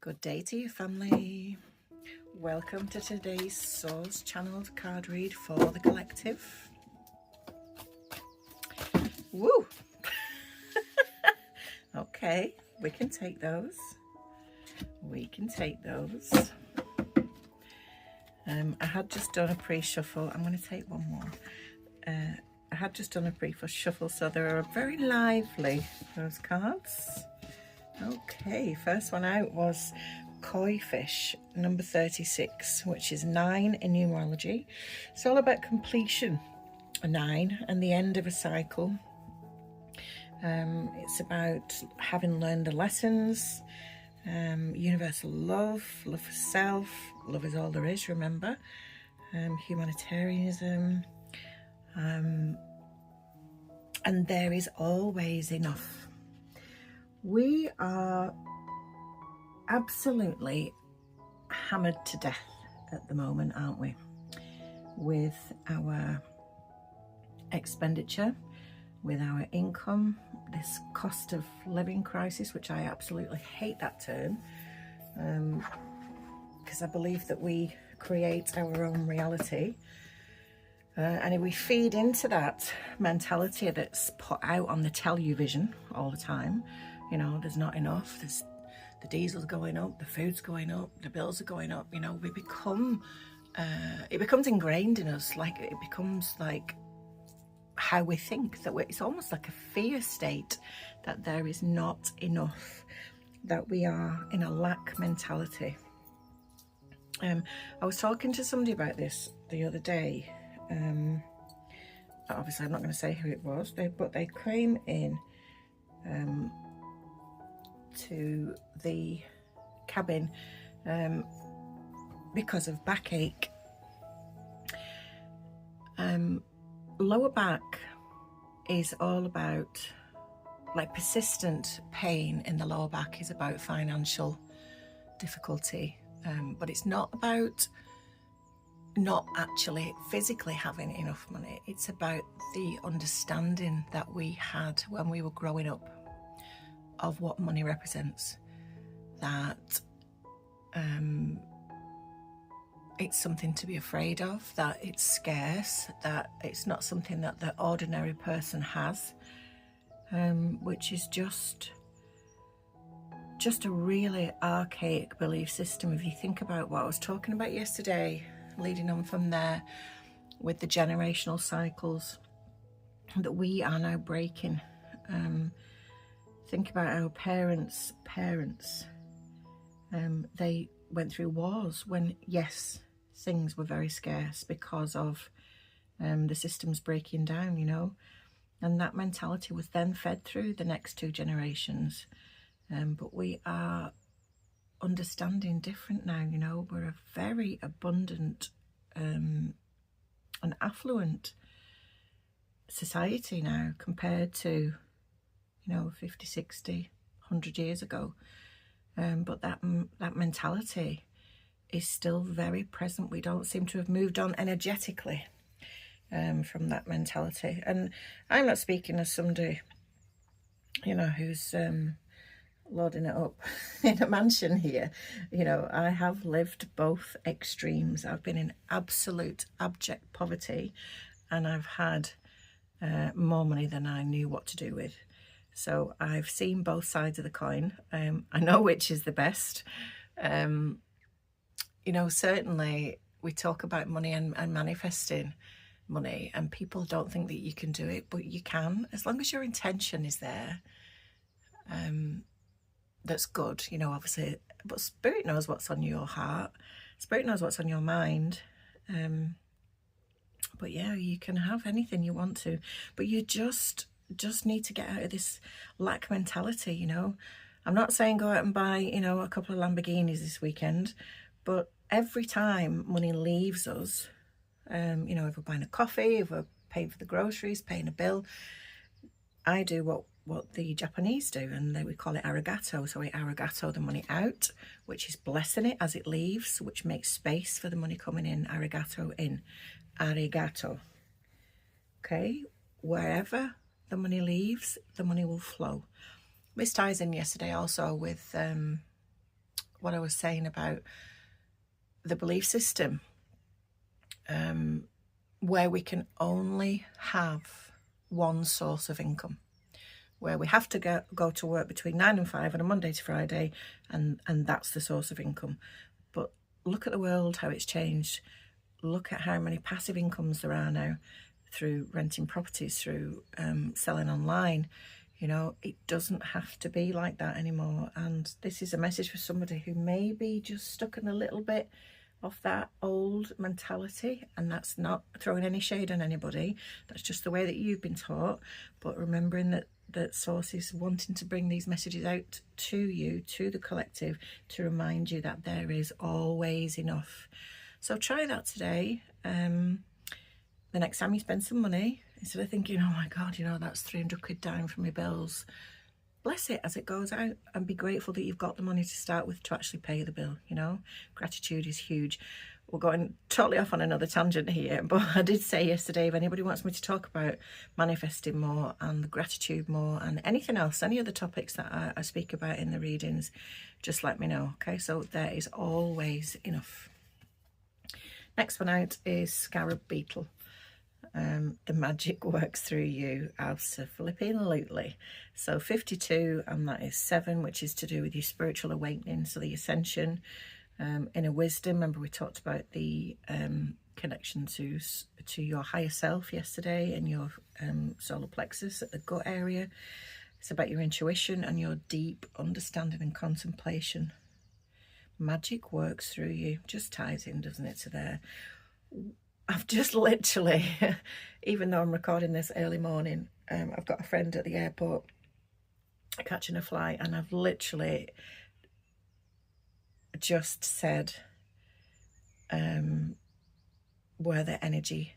Good day to you, family. Welcome to today's Source Channeled card read for the collective. Woo! Okay, we can take those. We can take those. I had just done a pre-shuffle. I'm going to take one more. I had just done a pre-shuffle, so they are very lively, those cards. Okay, first one out was Koi Fish, number 36, which is 9 in numerology. It's all about completion, a 9, and the end of a cycle. It's about having learned the lessons, universal love, love for self, love is all there is, remember, humanitarianism, and there is always enough. We are absolutely hammered to death at the moment, aren't we? With our expenditure, with our income, this cost of living crisis, which I absolutely hate that term, because I believe that we create our own reality. And if we feed into that mentality that's put out on the television all the time, you know, there's not enough, there's the diesel's going up, the food's going up, the bills are going up, you know, we become, it becomes ingrained in us, like it becomes like how we think, that it's almost like a fear state, that there is not enough, that we are in a lack mentality. I was talking to somebody about this the other day. Obviously I'm not going to say who it was, but they came in to the cabin because of backache. Lower back is all about, like, persistent pain in the lower back is about financial difficulty, but it's not about not actually physically having enough money. It's about the understanding that we had when we were growing up of what money represents, that it's something to be afraid of, that it's scarce, that it's not something that the ordinary person has, which is just a really archaic belief system. If you think about what I was talking about yesterday, leading on from there with the generational cycles that we are now breaking. Think about our parents. They went through wars when, yes, things were very scarce because of the systems breaking down, you know, and that mentality was then fed through the next two generations. But we are understanding different now, you know. We're a very abundant and affluent society now compared to, you know, 50, 60, 100 years ago. But that mentality is still very present. We don't seem to have moved on energetically from that mentality. And I'm not speaking as somebody, you know, who's loading it up in a mansion here. You know, I have lived both extremes. I've been in absolute abject poverty, and I've had more money than I knew what to do with. So I've seen both sides of the coin. I know which is the best. You know, certainly we talk about money and manifesting money, and people don't think that you can do it, but you can, as long as your intention is there. That's good, you know, obviously, but Spirit knows what's on your heart. Spirit knows what's on your mind. But yeah, you can have anything you want to, but you just need to get out of this lack mentality, you know. I'm not saying go out and buy, you know, a couple of Lamborghinis this weekend, but every time money leaves us, you know, if we're buying a coffee, if we're paying for the groceries, paying a bill, I do what the Japanese do, and we call it arigato. So we arigato the money out, which is blessing it as it leaves, which makes space for the money coming in. Arigato in. Arigato. Okay, wherever the money leaves, the money will flow. This ties in yesterday also with what I was saying about the belief system, where we can only have one source of income, where we have to go to work between 9 and 5 on a Monday to Friday, and that's the source of income. But look at the world, how it's changed. Look at how many passive incomes there are now through renting properties, through selling online. You know, it doesn't have to be like that anymore. And this is a message for somebody who may be just stuck in a little bit of that old mentality, and that's not throwing any shade on anybody. That's just the way that you've been taught. But remembering that Source is wanting to bring these messages out to you, to the collective, to remind you that there is always enough. So try that today. The next time you spend some money, instead of thinking, oh my God, you know, that's 300 quid down for my bills, bless it as it goes out and be grateful that you've got the money to start with to actually pay the bill. You know, gratitude is huge. We're going totally off on another tangent here, but I did say yesterday, if anybody wants me to talk about manifesting more and gratitude more and anything else, any other topics that I speak about in the readings, just let me know. Okay, so there is always enough. Next one out is Scarab Beetle. The magic works through you. Absolutely. So 52, and that is 7, which is to do with your spiritual awakening, so the ascension, inner wisdom. Remember we talked about the connection to your higher self yesterday and your solar plexus at the gut area. It's about your intuition and your deep understanding and contemplation. Magic works through you. Just ties in, doesn't it, to there. I've just literally, even though I'm recording this early morning, I've got a friend at the airport catching a flight, and I've literally just said, where the energy.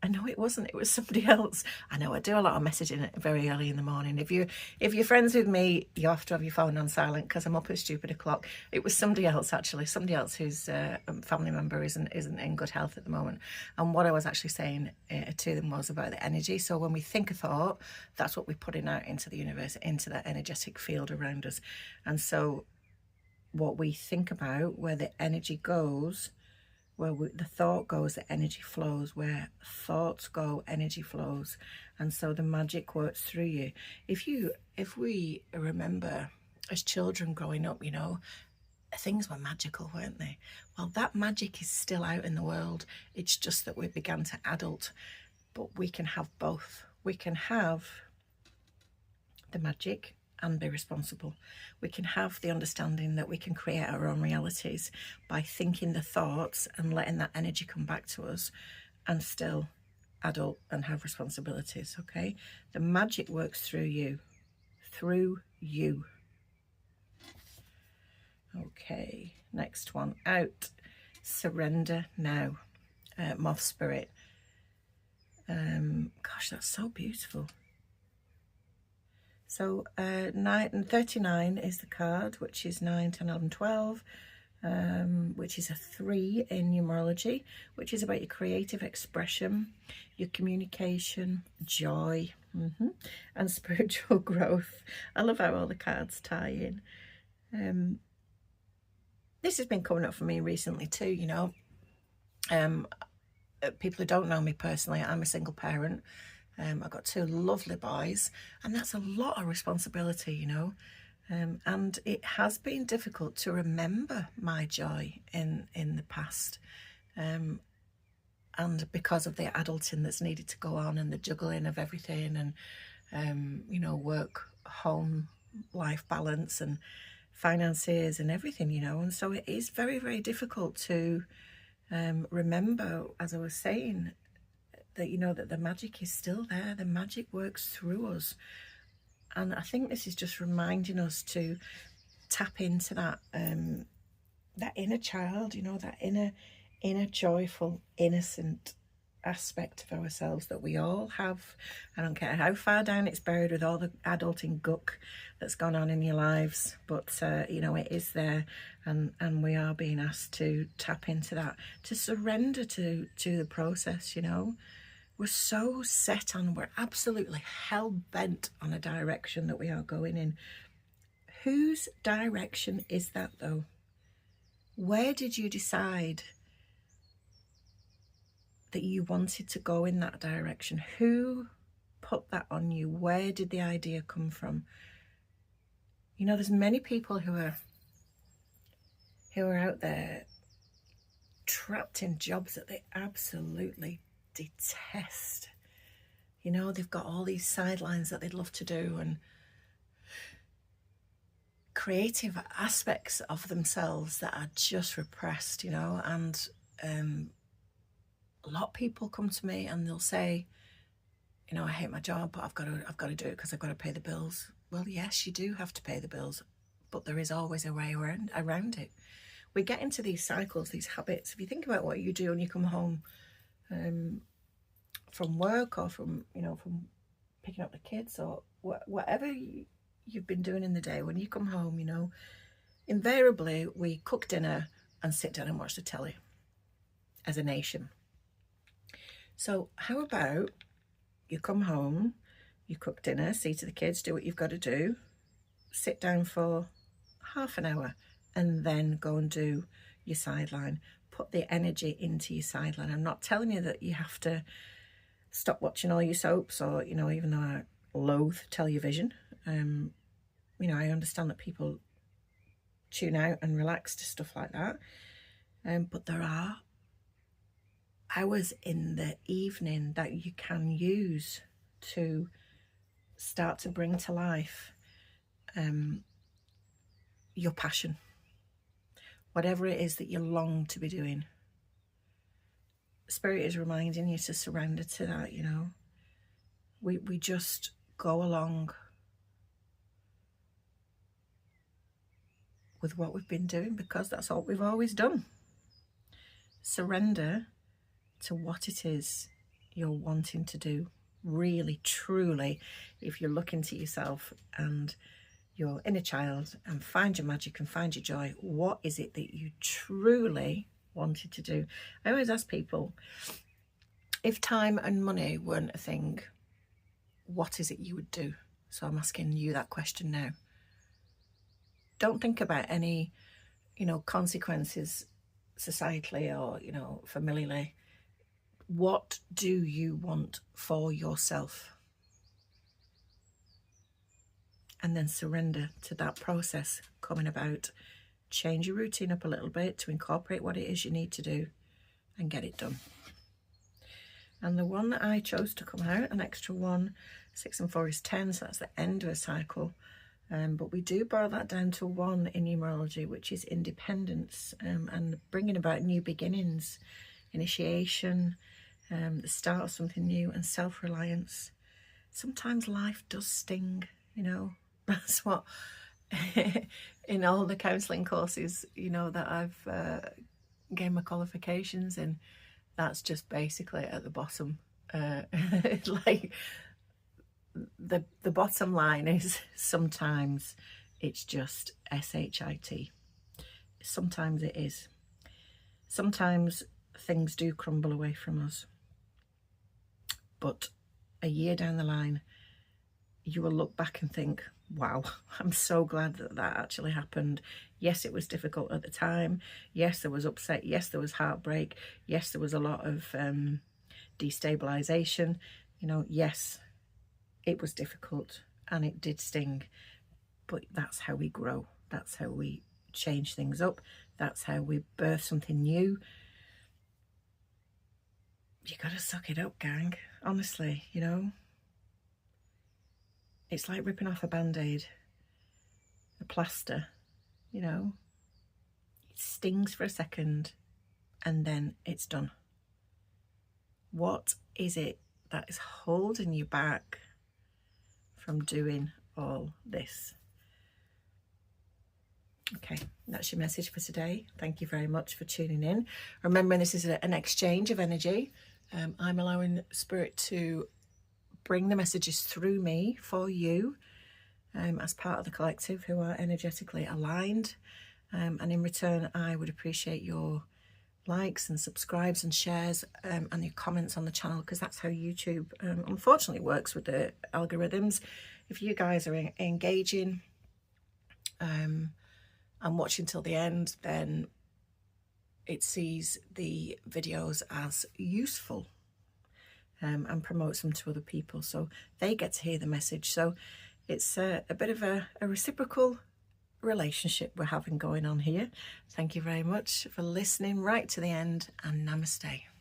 I know it wasn't, it was somebody else. I know I do a lot of messaging very early in the morning. If you're friends with me, you have to have your phone on silent because I'm up at stupid o'clock. It was somebody else, actually, somebody else whose family member isn't in good health at the moment. And what I was actually saying to them was about the energy. So when we think a thought, that's what we're putting out into the universe, into that energetic field around us. And so what we think about, where the energy goes, where the thought goes, the energy flows. Where thoughts go, energy flows. And so the magic works through you. If we remember as children growing up, you know, things were magical, weren't they? Well, that magic is still out in the world. It's just that we began to adult. But we can have both. We can have the magic and be responsible. We can have the understanding that we can create our own realities by thinking the thoughts and letting that energy come back to us, and still adult and have responsibilities. Okay, the magic works through you. Okay, next one out, Surrender Now. Moth Spirit. Gosh, that's so beautiful. So 39 is the card, which is 9, 10, 11, 12, which is a 3 in numerology, which is about your creative expression, your communication, joy, and spiritual growth. I love how all the cards tie in. This has been coming up for me recently too, you know. People who don't know me personally, I'm a single parent. I've got 2 lovely boys, and that's a lot of responsibility, you know. And it has been difficult to remember my joy in the past. And because of the adulting that's needed to go on, and the juggling of everything, and, you know, work, home, life balance, and finances and everything, you know. And so it is very, very difficult to remember, as I was saying, that, you know, that the magic is still there. The magic works through us. And I think this is just reminding us to tap into that that inner child, you know, that inner joyful, innocent aspect of ourselves that we all have. I don't care how far down it's buried with all the adulting guck that's gone on in your lives, but you know, it is there, and we are being asked to tap into that, to surrender to the process. You know, we're so set on, we're absolutely hell-bent on a direction that we are going in. Whose direction is that though? Where did you decide that you wanted to go in that direction? Who put that on you? Where did the idea come from? You know, there's many people who are out there trapped in jobs that they absolutely detest. You know, they've got all these sidelines that they'd love to do, and creative aspects of themselves that are just repressed, you know. And a lot of people come to me and they'll say, you know, I hate my job, but I've got to do it because I've got to pay the bills. Well, yes, you do have to pay the bills, but there is always a way around it. We get into these cycles, these habits. If you think about what you do when you come home from work, or from, you know, from picking up the kids, or whatever you've been doing in the day, when you come home, you know, invariably we cook dinner and sit down and watch the telly as a nation. So how about you come home, you cook dinner, see to the kids, do what you've got to do, sit down for half an hour, and then go and do your sideline. Put the energy into your sideline. I'm not telling you that you have to stop watching all your soaps, or, you know, even though I loathe television, you know, I understand that people tune out and relax to stuff like that, but there are hours in the evening that you can use to start to bring to life your passion, whatever it is that you long to be doing. Spirit is reminding you to surrender to that, you know. We just go along with what we've been doing because that's all we've always done. Surrender to what it is you're wanting to do. Really, truly, if you look into yourself and your inner child and find your magic and find your joy, what is it that you truly wanted to do? I always ask people, if time and money weren't a thing, what is it you would do? So I'm asking you that question now. Don't think about any, you know, consequences societally or, you know, familiarly. What do you want for yourself? And then surrender to that process coming about. Change your routine up a little bit to incorporate what it is you need to do and get it done. And the one that I chose to come out, an extra 1, 6 and 4 is 10, so that's the end of a cycle. But we do boil that down to 1 in numerology, which is independence, and bringing about new beginnings, initiation, the start of something new, and self-reliance. Sometimes life does sting, you know. That's what, in all the counselling courses, you know, that I've gained my qualifications in, that's just basically at the bottom. Like, the bottom line is sometimes it's just SHIT. Sometimes it is. Sometimes things do crumble away from us. But a year down the line, you will look back and think, wow, I'm so glad that that actually happened. Yes, it was difficult at the time. Yes, there was upset. Yes, there was heartbreak. Yes, there was a lot of destabilization. You know, yes, it was difficult and it did sting, but that's how we grow. That's how we change things up. That's how we birth something new. You gotta suck it up, gang. Honestly, you know. It's like ripping off a band-aid, a plaster, you know. It stings for a second and then it's done. What is it that is holding you back from doing all this? Okay, that's your message for today. Thank you very much for tuning in. Remembering this is an exchange of energy. I'm allowing Spirit to bring the messages through me for you as part of the collective who are energetically aligned. And in return, I would appreciate your likes and subscribes and shares and your comments on the channel, because that's how YouTube unfortunately works with the algorithms. If you guys are engaging and watching till the end, then it sees the videos as useful, and promotes them to other people, so they get to hear the message. So it's a bit of a reciprocal relationship we're having going on here. Thank you very much for listening right to the end, and namaste.